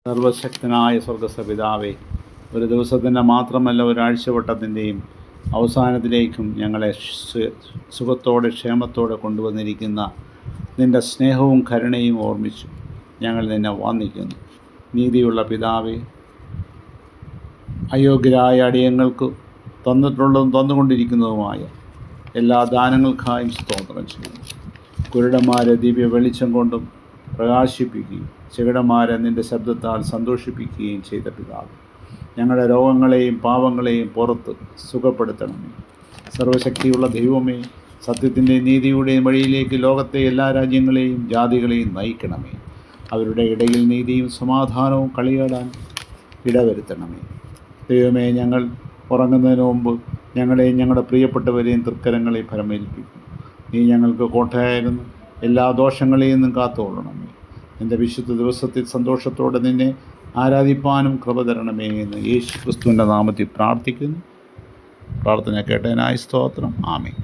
സർവശക്തനായ സ്വർഗസ്ഥപിതാവേ, ഒരു ദിവസത്തിൻ്റെ മാത്രമല്ല ഒരാഴ്ചവട്ടത്തിൻ്റെയും അവസാനത്തിലേക്കും ഞങ്ങളെ സുഖത്തോടെ ക്ഷേമത്തോടെ കൊണ്ടുവന്നിരിക്കുന്ന നിൻ്റെ സ്നേഹവും കരുണയും ഓർമ്മിച്ചു ഞങ്ങൾ നിന്നെ വന്ദിക്കുന്നു. നീതിയുള്ള പിതാവേ, അയോഗ്യരായ അടിയങ്ങൾക്ക് തന്നിട്ടുള്ളതും തന്നുകൊണ്ടിരിക്കുന്നതുമായ എല്ലാ ദാനങ്ങൾക്കായും സ്തോത്രം ചെയ്യുന്നു. കുരുടന്മാരെ ദിവ്യ വെളിച്ചം കൊണ്ടും പ്രകാശിപ്പിക്കുകയും ചെകിടന്മാരെ നിൻ്റെ ശബ്ദത്താൽ സന്തോഷിപ്പിക്കുകയും ചെയ്ത പിതാവ്, ഞങ്ങളുടെ രോഗങ്ങളെയും പാപങ്ങളെയും പുറത്ത് സുഖപ്പെടുത്തണമേ. സർവശക്തിയുള്ള ദൈവമേ, സത്യത്തിൻ്റെയും നീതിയുടെയും വഴിയിലേക്ക് ലോകത്തെ എല്ലാ രാജ്യങ്ങളെയും ജാതികളെയും നയിക്കണമേ. അവരുടെ ഇടയിൽ നീതിയും സമാധാനവും കളിയാടാൻ ഇടവരുത്തണമേ. ദൈവമേ, ഞങ്ങൾ ഉറങ്ങുന്നതിന് മുമ്പ് ഞങ്ങളെയും ഞങ്ങളുടെ പ്രിയപ്പെട്ടവരെയും തൃക്കരങ്ങളെ ഫലമേൽപ്പിക്കും. നീ ഞങ്ങൾക്ക് കോട്ടയായിരുന്നു, എല്ലാ ദോഷങ്ങളെയും നിന്നും കാത്തുകൊള്ളണമേ. എൻ്റെ വിശുദ്ധ ദിവസത്തിൽ സന്തോഷത്തോടെ നിന്നെ ആരാധിപ്പാനും കൃപ തരണമേ എന്ന് യേശു ക്രിസ്തുവിൻ്റെ നാമത്തിൽ പ്രാർത്ഥിക്കുന്നു. പ്രാർത്ഥന കേട്ടതിനായി സ്തോത്രം. ആമേൻ.